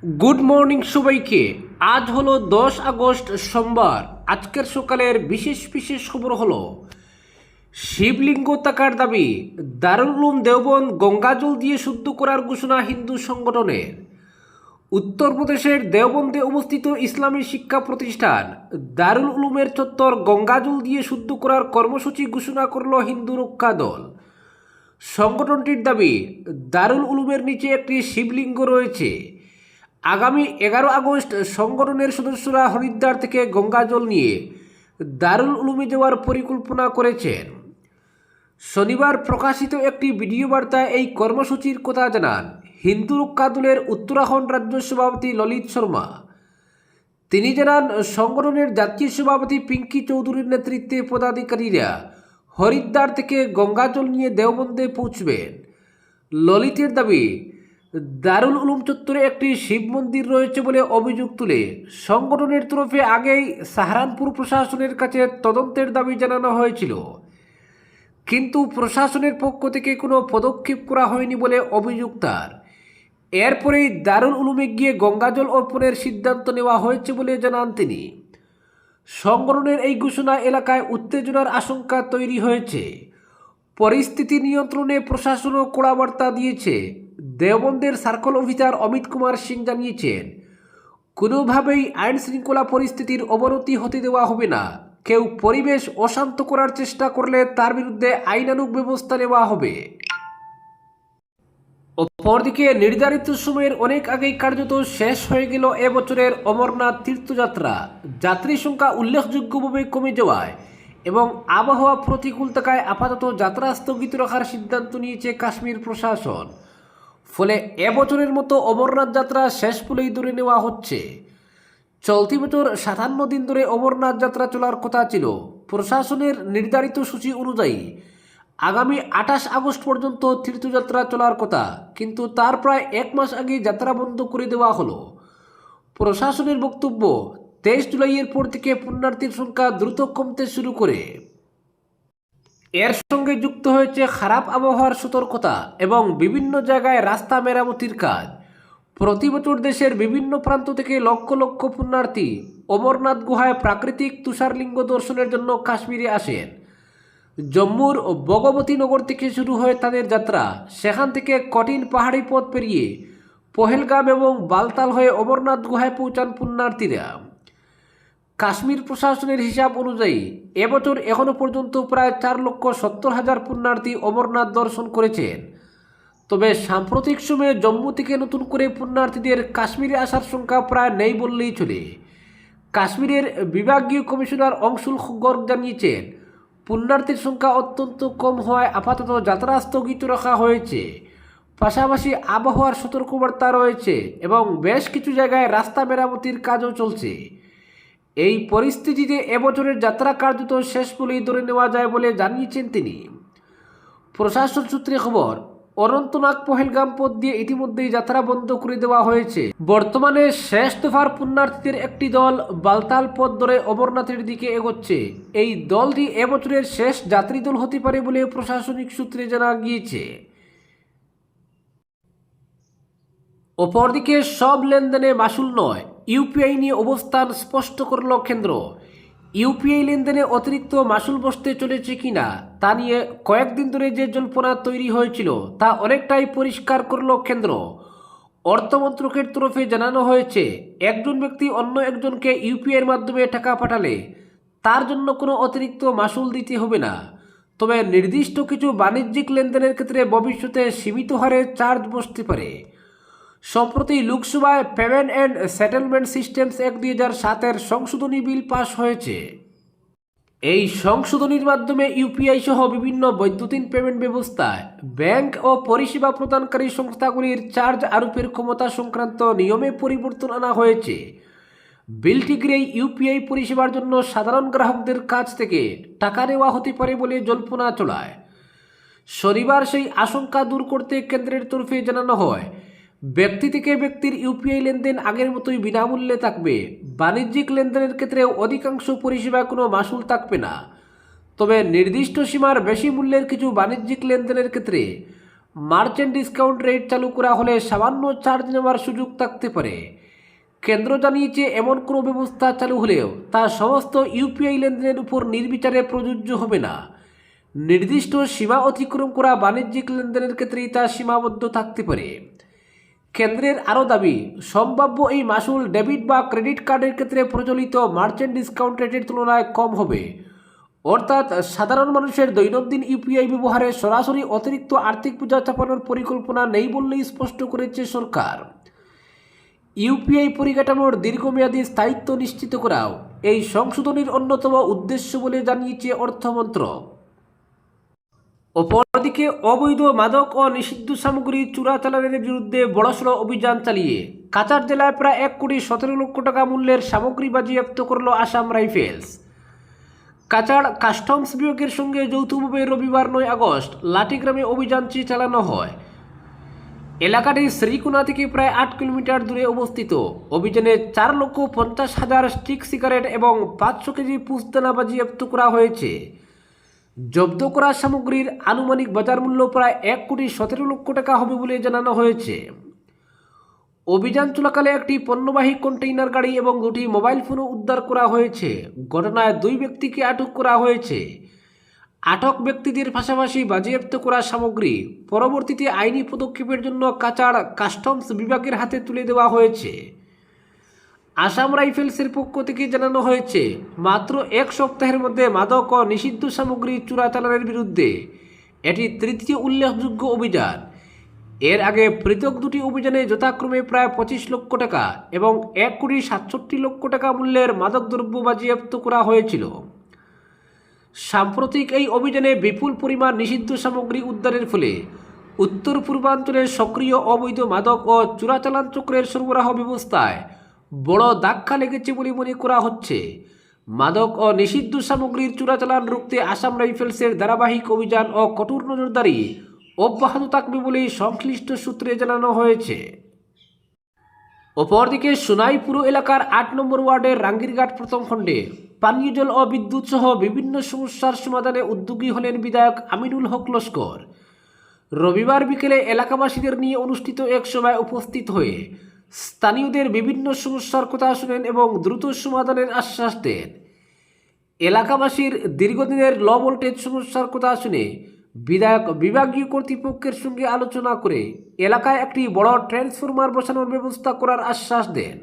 Good morning সবাইকে। আজ হলো 10 আগস্ট সোমবার। আজকের সকালের বিশেষ বিশেষ খবর হলো শিবলিঙ্গ তাকার দাবি, দারুল উলুম দেওবন্দ গঙ্গাজল দিয়ে শুদ্ধ করার ঘোষণা হিন্দু সংগঠনের। উত্তরপ্রদেশের দেওবন্দে অবস্থিত ইসলামী শিক্ষা প্রতিষ্ঠান দারুল উলুমের চত্বর গঙ্গাজল দিয়ে শুদ্ধ করার কর্মসূচি ঘোষণা করল হিন্দু রক্ষা দল। সংগঠনটির দাবি, দারুল উলুমের নিচে একটি শিবলিঙ্গ রয়েছে। আগামী 11 আগস্ট সংগঠনের সদস্যরা হরিদ্বার থেকে গঙ্গাজল নিয়ে দারুল উলুমে যাওয়ার পরিকল্পনা করেছেন। শনিবার প্রকাশিত একটি ভিডিও বার্তায় এই কর্মসূচির কথা জানান হিন্দু রক্ষা দলের উত্তরাখণ্ড রাজ্য সভাপতি ললিত শর্মা। তিনি জানান, সংগঠনের জাতীয় সভাপতি পিঙ্কি চৌধুরীর নেতৃত্বে পদাধিকারীরা হরিদ্বার থেকে গঙ্গাজল নিয়ে দেওবন্দে পৌঁছবেন। ললিতের দাবি, দারুল উলুম চত্বরে একটি শিব মন্দির রয়েছে বলে অভিযোগ তুলে সংগঠনের তরফে আগেই সাহারানপুর প্রশাসনের কাছে তদন্তের দাবি জানানো হয়েছিল, কিন্তু প্রশাসনের পক্ষ থেকে কোনো পদক্ষেপ করা হয়নি বলে অভিযোগ তার। এরপরেই দারুল উলুমে গিয়ে গঙ্গাজল অর্পণের সিদ্ধান্ত নেওয়া হয়েছে বলে জানান তিনি। সংগঠনের এই ঘোষণা এলাকায় উত্তেজনার আশঙ্কা তৈরি হয়েছে। পরিস্থিতি নিয়ন্ত্রণে প্রশাসনও কড়া বার্তা দিয়েছে। দেওবন্দের সার্কেল অফিসার অমিত কুমার সিং জানিয়েছেন, কোনোভাবেই আইন শৃঙ্খলা পরিস্থিতির অবনতি হতে দেওয়া হবে না। কেউ পরিবেশ অশান্ত করার চেষ্টা করলে তার বিরুদ্ধে আইনানুগ ব্যবস্থা নেওয়া হবে। অপরদিকে নির্ধারিত সময়ের অনেক আগেই কার্যত শেষ হয়ে গেল এবছরের অমরনাথ তীর্থযাত্রা। যাত্রী সংখ্যা উল্লেখযোগ্যভাবে কমে যাওয়ায় এবং আবহাওয়া প্রতিকূল থাকায় আপাতত যাত্রা স্থগিত রাখার সিদ্ধান্ত নিয়েছে কাশ্মীর প্রশাসন। ফলে এবছরের মতো অমরনাথ যাত্রা শেষ বলেই ধরে নেওয়া হচ্ছে। চলতি বছর 57 দিন ধরে অমরনাথ যাত্রা চলার কথা ছিল। প্রশাসনের নির্ধারিত সূচি অনুযায়ী আগামী 28 আগস্ট পর্যন্ত তীর্থযাত্রা চলার কথা, কিন্তু তার প্রায় 1 মাস আগে যাত্রা বন্ধ করে দেওয়া হলো। প্রশাসনের বক্তব্য, 23 জুলাইয়ের পর থেকে পুণ্যার্থীর সংখ্যা দ্রুত কমতে শুরু করে। এর সঙ্গে যুক্ত হয়েছে খারাপ আবহাওয়ার সতর্কতা এবং বিভিন্ন জায়গায় রাস্তা মেরামতির কাজ। প্রতি বছর দেশের বিভিন্ন প্রান্ত থেকে লক্ষ লক্ষ পুণ্যার্থী অমরনাথ গুহায় প্রাকৃতিক তুষারলিঙ্গ দর্শনের জন্য কাশ্মীরে আসেন। জম্মুর ভগবতী নগর থেকে শুরু হয় তাদের যাত্রা। সেখান থেকে কঠিন পাহাড়ি পথ পেরিয়ে পহেলগাম এবং বালতাল হয়ে অমরনাথ গুহায় পৌঁছান পুণ্যার্থীরা। কাশ্মীর প্রশাসনের হিসাব অনুযায়ী এবছর এখনও পর্যন্ত প্রায় 4,70,000 পুণ্যার্থী অমরনাথ দর্শন করেছেন। তবে সাম্প্রতিক সময়ে জম্মু থেকে নতুন করে পুণ্যার্থীদের কাশ্মীরে আসার সংখ্যা প্রায় নেই বললেই চলে। কাশ্মীরের বিভাগীয় কমিশনার অংশুল গর্গ জানিয়েছেন, পুণ্যার্থীর সংখ্যা অত্যন্ত কম হওয়ায় আপাতত যাত্রা স্থগিত রাখা হয়েছে। পাশাপাশি আবহাওয়ার সতর্কবার্তা রয়েছে এবং বেশ কিছু জায়গায় রাস্তা মেরামতির কাজও চলছে। এই পরিস্থিতিতে এবছরের যাত্রা কার্যত শেষ বলেই ধরে নেওয়া যায় বলে জানিয়েছেন তিনি। প্রশাসন সূত্রে খবর, অনন্তনাগ পহেলগাম পথ দিয়ে ইতিমধ্যেই যাত্রা বন্ধ করে দেওয়া হয়েছে। বর্তমানে শেষ দফার পুণ্যার্থীদের একটি দল বালতাল পথ ধরে অমরনাথের দিকে এগোচ্ছে। এই দলটি এবছরের শেষ যাত্রী দল হতে পারে বলে প্রশাসনিক সূত্রে জানা গিয়েছে। অপরদিকে সব লেনদেনে মাসুল নয়, ইউপিআই নিয়ে অবস্থান স্পষ্ট করল কেন্দ্র। ইউপিআই লেনদেনে অতিরিক্ত মাসুল বসতে চলেছে কিনা তা নিয়ে কয়েকদিন ধরে যে জল্পনা তৈরি হয়েছিল তা অনেকটাই পরিষ্কার করল কেন্দ্র। অর্থমন্ত্রকের তরফে জানানো হয়েছে, একজন ব্যক্তি অন্য একজনকে ইউপিআইয়ের মাধ্যমে টাকা পাঠালে তার জন্য কোনো অতিরিক্ত মাসুল দিতে হবে না। তবে নির্দিষ্ট কিছু বাণিজ্যিক লেনদেনের ক্ষেত্রে ভবিষ্যতে সীমিত হারে চার্জ বসতে পারে। সম্প্রতি লোকসভায় payment and settlement systems act 2007-এর সংশোধনী বিল পাস হয়েছে। এই সংশোধনীর মাধ্যমে ইউপিআই সহ বিভিন্ন বৈদ্যুতিন পেমেন্ট ব্যবস্থায় ব্যাংক ও পরিষেবা প্রদানকারী সংস্থাগুলির চার্জ আরোপের ক্ষমতা সংক্রান্ত নিয়মে পরিবর্তন আনা হয়েছে। বিলটি গিরেই ইউপিআই পরিষেবার জন্য সাধারণ গ্রাহকদের কাছ থেকে টাকা নেওয়া হতে পারে বলে জল্পনা চলায়। শনিবার সেই আশঙ্কা দূর করতে কেন্দ্রের তরফে জানানো হয়, ব্যক্তি থেকে ব্যক্তির ইউপিআই লেনদেন আগের মতোই বিনামূল্যে থাকবে। বাণিজ্যিক লেনদেনের ক্ষেত্রেও অধিকাংশ পরিষেবায় কোনো মাসুল থাকবে না। তবে নির্দিষ্ট সীমার বেশি মূল্যের কিছু বাণিজ্যিক লেনদেনের ক্ষেত্রে মার্চেন্ট ডিসকাউন্ট রেট চালু করা হলে সামান্য চার্জ নেওয়ার সুযোগ থাকতে পারে। কেন্দ্র জানিয়েছে এমন কোনো ব্যবস্থা চালু হলেও তা সমস্ত ইউপিআই লেনদেনের উপর নির্বিচারে প্রযোজ্য হবে না। নির্দিষ্ট সীমা অতিক্রম করা বাণিজ্যিক লেনদেনের ক্ষেত্রেই তা সীমাবদ্ধ থাকতে পারে। কেন্দ্রের আরও দাবি, সম্ভাব্য এই মাসুল ডেবিট বা ক্রেডিট কার্ডের ক্ষেত্রে প্রচলিত মার্চেন্ট ডিসকাউন্ট রেটের তুলনায় কম হবে। অর্থাৎ সাধারণ মানুষের দৈনন্দিন ইউপিআই ব্যবহারে সরাসরি অতিরিক্ত আর্থিক বোঝা চাপানোর পরিকল্পনা নেই বললেই স্পষ্ট করেছে সরকার। ইউপিআই পরিকাঠামোর দীর্ঘমেয়াদী স্থায়িত্ব নিশ্চিত করাও এই সংশোধনীর অন্যতম উদ্দেশ্য বলে জানিয়েছে অর্থমন্ত্রক। অপরদিকে অবৈধ মাদক ও নিষিদ্ধ সামগ্রী চোরাচালানের বিরুদ্ধে বড়সড় অভিযান চালিয়ে কাছাড় জেলায় প্রায় 1,17,00,000 টাকা মূল্যের সামগ্রী বাজেয়াপ্ত করল আসাম রাইফেলস। কাছাড় কাস্টমস বিভাগের সঙ্গে যৌথভাবে রবিবার 9 আগস্ট লাঠিগ্রামে অভিযান চালানো হয়। এলাকাটি শ্রীকোনা থেকে প্রায় 8 কিলোমিটার দূরে অবস্থিত। অভিযানে 4,50,000 স্টিক সিগারেট এবং 500 কেজি পুষদানা বাজেয়াপ্ত করা হয়েছে। জব্দ করা সামগ্রীর আনুমানিক বাজার মূল্য প্রায় 1,17,00,000 টাকা হবে বলে জানানো হয়েছে। অভিযান চলাকালে একটি পণ্যবাহী কন্টেইনার গাড়ি এবং 2টি মোবাইল ফোনও উদ্ধার করা হয়েছে। ঘটনায় 2 ব্যক্তিকে আটক করা হয়েছে। আটক ব্যক্তিদের পাশাপাশি বাজেয়াপ্ত করা সামগ্রী পরবর্তীতে আইনি পদক্ষেপের জন্য কাছাড় কাস্টমস বিভাগের হাতে তুলে দেওয়া হয়েছে। আসাম রাইফেলসের পক্ষ থেকে জানানো হয়েছে, মাত্র 1 সপ্তাহের মধ্যে মাদক ও নিষিদ্ধ সামগ্রী চোরাচালানের বিরুদ্ধে এটি তৃতীয় উল্লেখযোগ্য অভিযান। এর আগে পৃথক 2টি অভিযানে যথাক্রমে প্রায় 25 লক্ষ টাকা এবং 1,67,00,000 টাকা মূল্যের মাদকদ্রব্য বাজেয়াপ্ত করা হয়েছিল। সাম্প্রতিক এই অভিযানে বিপুল পরিমাণ নিষিদ্ধ সামগ্রী উদ্ধারের ফলে উত্তর পূর্বাঞ্চলের সক্রিয় অবৈধ মাদক ও চোরাচালান চক্রের সরবরাহ ব্যবস্থায় বড় ধাক্কা লেগেছে বলে মনে করা হচ্ছে। মাদক ও নিষিদ্ধ সামগ্রীর চোরাচালান রুখতে আসাম রাইফেলসের ধারাবাহিক অভিযান ও কঠোর নজরদারি অব্যাহত থাকবে বলেই সংশ্লিষ্ট সূত্রে জানানো হয়েছে। অপরদিকে সোনাইপুর এলাকার 8 নম্বর ওয়ার্ডের রাঙ্গিরঘাট প্রথম খণ্ডে পানীয় জল ও বিদ্যুৎ সহ বিভিন্ন সমস্যার সমাধানে উদ্যোগী হলেন বিধায়ক আমিনুল হক লস্কর। রবিবার বিকেলে এলাকাবাসীদের নিয়ে অনুষ্ঠিত এক সভায় উপস্থিত হয়ে স্থানীয়দের বিভিন্ন সমস্যার কথা শুনেন এবং দ্রুত সমাধানের আশ্বাস দেন। এলাকাবাসীর দীর্ঘদিনের লো ভোল্টেজ সমস্যার কথা শুনে বিধায়ক বিভাগীয় কর্তৃপক্ষের সঙ্গে আলোচনা করে এলাকায় একটি বড় ট্রান্সফরমার বসানোর ব্যবস্থা করার আশ্বাস দেন।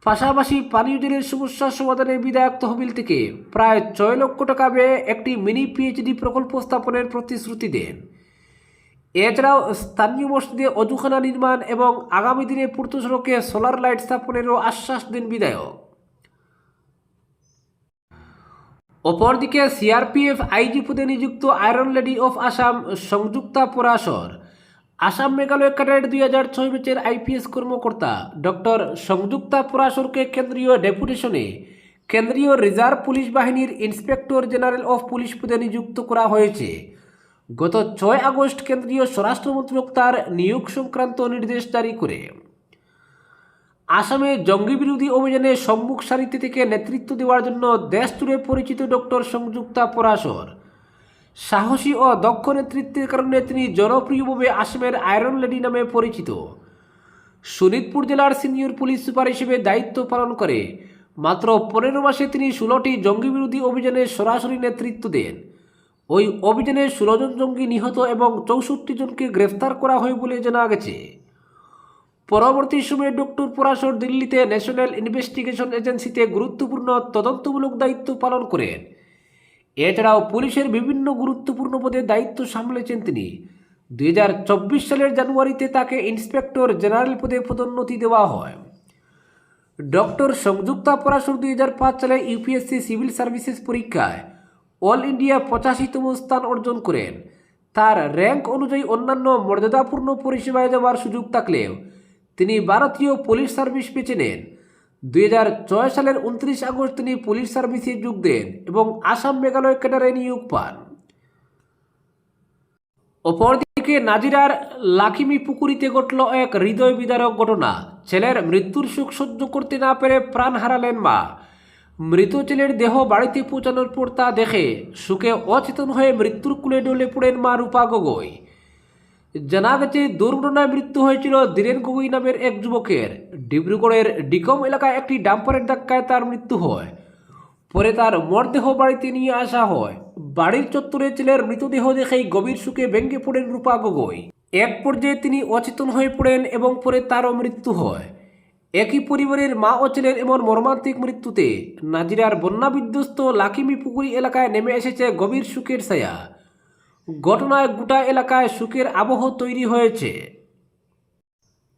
পাশাপাশি পানীয় জলের সমস্যা সমাধানে বিধায়ক তহবিল থেকে প্রায় 6 লক্ষ টাকা ব্যয়ে একটি মিনি পিএইচডি প্রকল্প স্থাপনের প্রতিশ্রুতি দেন। এছাড়াও স্থানীয় মসজিদে অজুখানা নির্মাণ এবং আগামী দিনে পূর্ত সড়কে সোলার লাইট স্থাপনেরও আশ্বাস দেন বিধায়ক। অপরদিকে সিআরপিএফ আইজি পদে নিযুক্ত iron lady of Assam Sanjukta Parashar Assam Meghalaya cadre 2006 ব্যাচের আইপিএস কর্মকর্তা ডক্টর সংযুক্তা পরাশরকে কেন্দ্রীয় ডেপুটেশনে কেন্দ্রীয় রিজার্ভ পুলিশ বাহিনীর ইন্সপেক্টর জেনারেল অফ পুলিশ পদে নিযুক্ত করা হয়েছে। গত 6 আগস্ট কেন্দ্রীয় স্বরাষ্ট্র মন্ত্রক তার নিয়োগ সংক্রান্ত নির্দেশ জারি করে। আসামে জঙ্গি বিরোধী অভিযানে সম্মুখ সারিতে থেকে নেতৃত্ব দেওয়ার জন্য দেশ জুড়ে পরিচিত ডক্টর সংযুক্তা পরাশর সাহসী ও দক্ষ নেতৃত্বের কারণে তিনি জনপ্রিয়ভাবে আসামের আয়রন লেডি নামে পরিচিত। শোনিতপুর জেলার সিনিয়র পুলিশ সুপার হিসেবে দায়িত্ব পালন করে মাত্র 15 মাসে তিনি 16টি জঙ্গি বিরোধী অভিযানে সরাসরি নেতৃত্ব দেন। ওই অভিযানে 16 জন জঙ্গি নিহত এবং 64 জনকে গ্রেফতার করা হয় বলে জানা গেছে। পরবর্তী সময়ে ডক্টর পরাশর দিল্লিতে ন্যাশনাল ইনভেস্টিগেশন এজেন্সিতে গুরুত্বপূর্ণ তদন্তমূলক দায়িত্ব পালন করেন। এছাড়াও পুলিশের বিভিন্ন গুরুত্বপূর্ণ পদে দায়িত্ব সামলেছেন তিনি। 2024 সালের জানুয়ারিতে তাকে ইন্সপেক্টর জেনারেল পদে পদোন্নতি দেওয়া হয়। ডক্টর সংযুক্তা পরাশর 2005 সালে ইউপিএসসি সিভিল সার্ভিসেস পরীক্ষায় অল ইন্ডিয়া 85তম স্থান অর্জন করেন। তার র্যাঙ্ক অনুযায়ী অন্যান্য মর্যাদাপূর্ণ পরিষেবায় যাওয়ার সুযোগ থাকলেও তিনি ভারতীয় পুলিশ সার্ভিস বেছে নেন। 2006 সালের 29 আগস্ট তিনি পুলিশ সার্ভিসে যোগ দেন এবং আসাম মেঘালয় ক্যাডারে নিয়োগ পান। অপরদিকে নাজিরার লাকিমি পুকুরিতে ঘটল এক হৃদয় বিদারক ঘটনা। ছেলের মৃত্যুর শোক সহ্য করতে না পেরে প্রাণ হারালেন মা। মৃত ছেলের দেহ বাড়িতে পৌঁছানোর পর তা দেখে শোকে অচেতন হয়ে মৃত্যুর কোলে ঢলে পড়েন মা রূপা গগৈ। জানা গেছে দুর্ঘটনায় মৃত্যু হয়েছিল ধীরেন গগৈ নামের এক যুবকের। ডিব্রুগড়ের ডিকম এলাকায় একটি ডাম্পারের ধাক্কায় তার মৃত্যু হয়। পরে তার মরদেহ বাড়িতে নিয়ে আসা হয়। বাড়ির চত্বরে ছেলের মৃতদেহ দেখেই গভীর শোকে ভেঙে পড়েন রূপা গগৈ। এক পর্যায়ে তিনি অচেতন হয়ে পড়েন এবং পরে তারও মৃত্যু হয়। একই পরিবারের মা ও ছেলের এমন মর্মান্তিক মৃত্যুতে নাজিরার বন্যা বিধ্বস্ত লাকিমি পুকুরি এলাকায় নেমে এসেছে গভীর শোকের ছায়া। ঘটনায় গোটা এলাকায় শোকের আবহ তৈরি হয়েছে।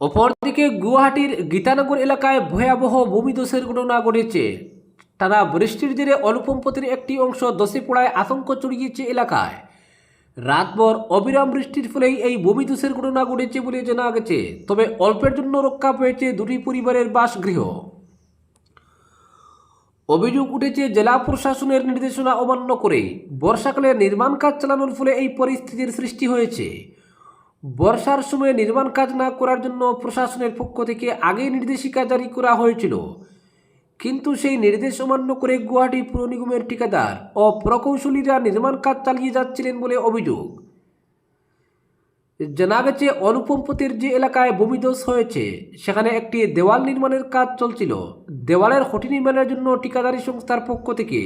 অপরদিকে গুয়াহাটির গীতানগর এলাকায় ভয়াবহ ভূমিধসের ঘটনা ঘটেছে। টানা বৃষ্টির জেরে অনুপম পথের একটি অংশ ধসে পড়ায় আতঙ্ক ছড়িয়েছে এলাকায়। রাতভর অবিরাম বৃষ্টির ফলেই এই ভূমিধসের ঘটনা ঘটেছে বলে জানা গেছে। তবে অল্পের জন্য রক্ষা পেয়েছে দুটি পরিবারের বাসগৃহ। অভিযোগ উঠেছে জেলা প্রশাসনের নির্দেশনা অমান্য করে বর্ষাকালে নির্মাণ কাজ চালানোর ফলে এই পরিস্থিতির সৃষ্টি হয়েছে। বর্ষার সময় নির্মাণ কাজ না করার জন্য প্রশাসনের পক্ষ থেকে আগেই নির্দেশিকা জারি করা হয়েছিল, কিন্তু সেই নির্দেশ অমান্য করে গুয়াহাটি পুর নিগমের ঠিকাদার ও প্রকৌশলীরা নির্মাণ কাজ চালিয়ে যাচ্ছিলেন বলে অভিযোগ। জানা গেছে অনুপম পথের যে এলাকায় ভূমিধস হয়েছে সেখানে একটি দেওয়াল নির্মাণের কাজ চলছিল। দেওয়ালের খুঁটি নির্মাণের জন্য ঠিকাদারি সংস্থার পক্ষ থেকে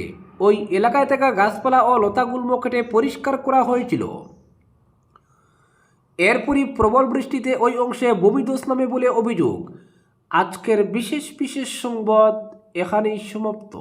ওই এলাকায় থাকা গাছপালা ও লতাগুল্ম কেটে পরিষ্কার করা হয়েছিল। এরপরই প্রবল বৃষ্টিতে ওই অংশে ভূমিধস নামে বলে অভিযোগ। আজকের বিশেষ সংবাদ এখানেই সমাপ্ত।